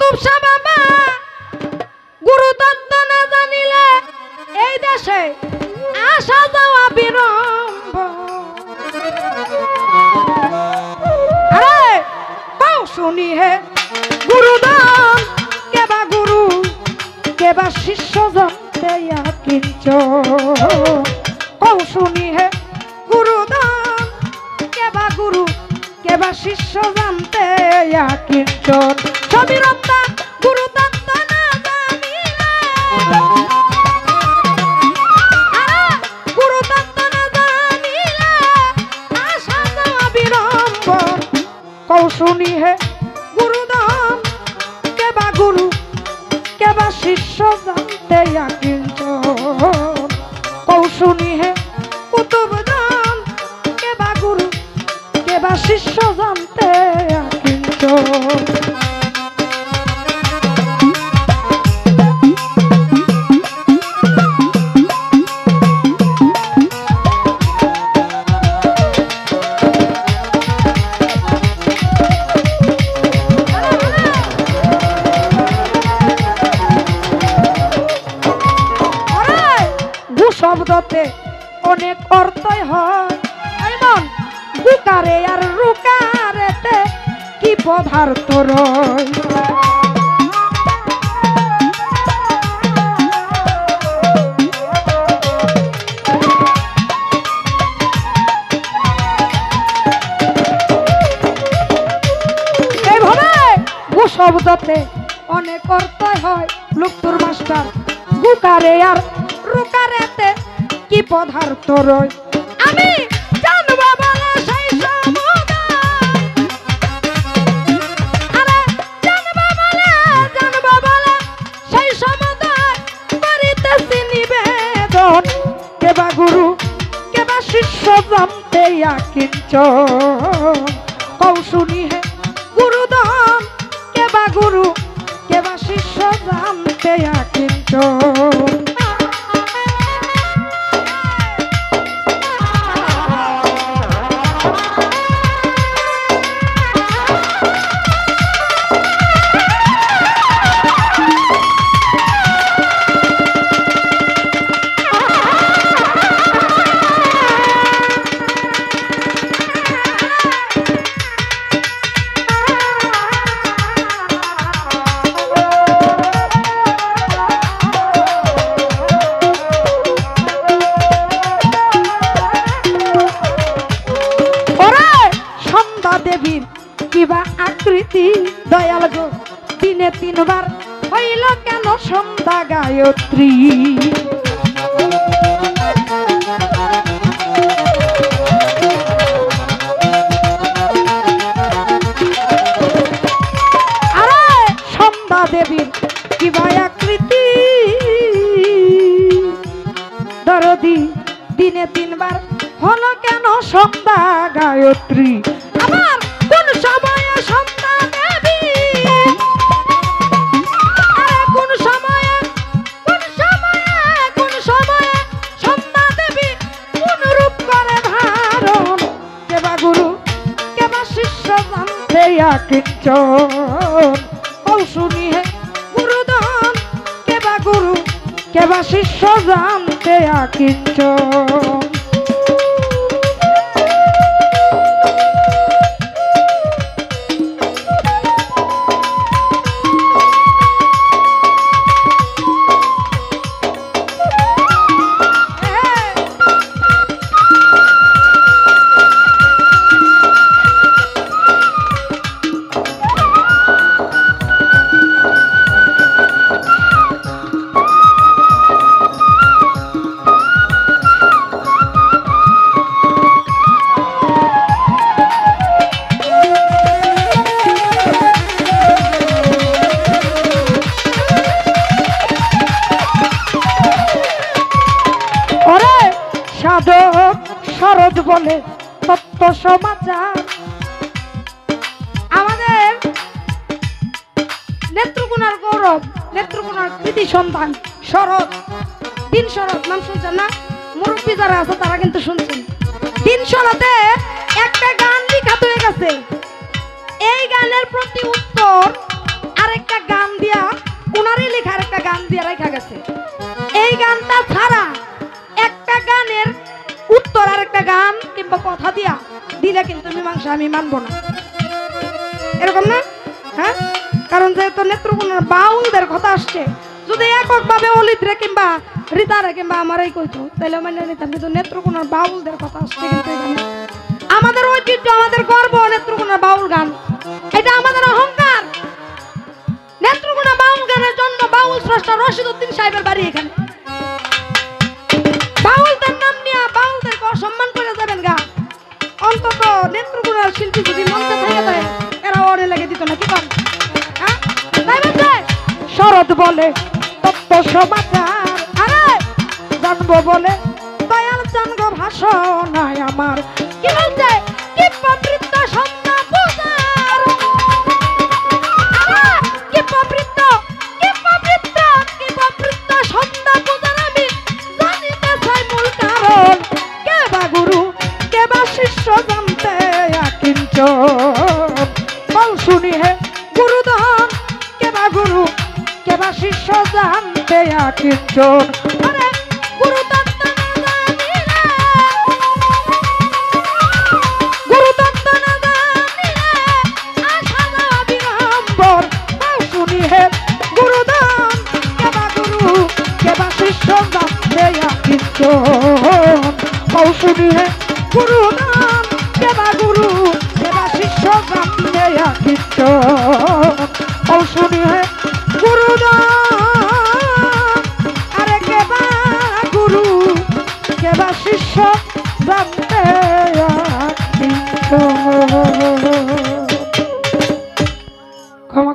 কুতুব শাহ বাবা গুরু তত্ত্ব না জানিলে এই দেশে আসা যাওয়া বিড়ম্ব। আরে কও শুনি হে গুরুদান কেবা গুরু কেবা শিষ্য জানতে কিঞ্চ। কও শুনি হে গুরুদান কেবা গুরু কেবা শিষ্য জানতে কিঞ্চ। সবিরত্তা গুরু তত্ত্ব না জানিলে গুরু তত্ত্ব না জানিলে আসা যাওয়া বিড়ম্ব। কও শুনি হে গুরুদান কেবা গুরু কেবা শিষ্য জানতে কিঞ্চ। কও শুনি হে কুতুব দান কেবা গুরু কেবা শিষ্য জানতে কিঞ্চ। শব্দতে অনেক অর্থই হয় এমন বুকারে আর রুকারেতে কি পদার্থ রয়। এইভাবে শব্দতে অনেক অর্থই হয় লুপ্তুর মাস্টার বুকারে আর রুকারেতে কি পদার্থ রয়। আমি জানবো বলে সেই সমুদয় আরে জানবো বলে সেই সমুদয় করিতেছি নিবেদন। কেবা গুরু কেবা শিষ্য জানতে কিঞ্চ। কও শুনি হে গুরুদান কেবা গুরু কেবা শিষ্য জানতে কিঞ্চ। কিবা আকৃতি দয়াল গো দিনে 3 বার হইল কেন সন্ধ্যা গায়ত্রী। আরে সন্ধ্যা দেবীর কিবা আকৃতি দরদি দিনে 3 বার হলো কেন সন্ধ্যা গায়ত্রী। আমার কোন সময়ে সন্ধ্যা দেবী কোন সময়ে সন্ধ্যা দেবী কোন রূপ করে ধারণ। কেবা গুরু কেবা শিষ্য জানতে কিঞ্চ। কও শুনি হে গুরুদান কেবা গুরু কেবা শিষ্য জানতে কিঞ্চ। সাধক সরোজ বলে তত্ত্ব সমাচার। আমাদের নেত্রকোনার গৌরব নেত্রকোনার কৃতি সন্তান শরৎ দিন শরৎ নাম শুনছেন না? মুরব্বী যারা আছে তারা কিন্তু শুনছেন। দিন শরতে একটা গান লিখা হয়ে গেছে। এই গানের প্রতি উত্তর আরেকটা গান উনারই লেখার একটা গান দিয়ে রেখা গেছে। এই গানটা ছাড়া একটা গানের উত্তর আর একটা গান কিংবা কথা দিয়া দিলে কিন্তু মীমাংসা আমি মানবো না, এরকম না? হ্যাঁ, কারণ যেহেতু নেত্রকোনার বাউলদের কথা আসছে, যদি এককভাবে অলিদরে কিংবা রিতারে কিংবা আমারই কইতো তাহলে মানে নিতাম, কিন্তু নেত্রকোনার বাউলদের কথা আসছে কিন্তু এখানে আমাদের ঐতিহ্য, আমাদের গর্ব নেত্রকোনার বাউল গান, এটা আমাদের অহংকার। নেত্রকোনা বাউল গানের জন্য বাউল স্রষ্টা রশিদ উদ্দিন সাহেবের বাড়ি এখানে। বাউলদের নাম নিয়ে বাউলদেরকে অসম্মান করে যাবেন গা, অন্তত নেত্রকোনার শিল্পী যদি মঞ্চে থেকে যায় এরা ওরে লেগে দিত না, কি কর? হ্যাঁ, তাই বলছে শরৎ বলে তত্ত্ব সমাচার, আরে জানবো বলে দয়াল জানগো ভাষণায় আমার, কি বলছে কি পবিত্র সন্ধ্যা পূজার, কি পবিত্র কি পবিত্র কি পবিত্র সন্ধ্যা পূজার আমি জানিতে চাই মূল কারণ, কে বা গুরু কে বা শিষ্য জানতে কিঞ্চন, বল শুনি হে গুরুধন কে বা গুরু কে বা শিষ্য জানতে কিঞ্চন, আরে গুরু তত্ত্ব না জানিলে, গুরু তত্ত্ব না জানিলে আশা যাওয়া বিড়ম্বর, বল শুনি হে গুরুধন কে বা গুরু কে বা শিষ্য জানতে কিঞ্চন, বল শুনি হে গুরুধন কে বা গুরু কে বা শিষ্য জানতে কিঞ্চন, বল শুনি হে গুরুধন আরে কে বা গুরু কে বা শিষ্য জানতে কিঞ্চন। ক্ষমা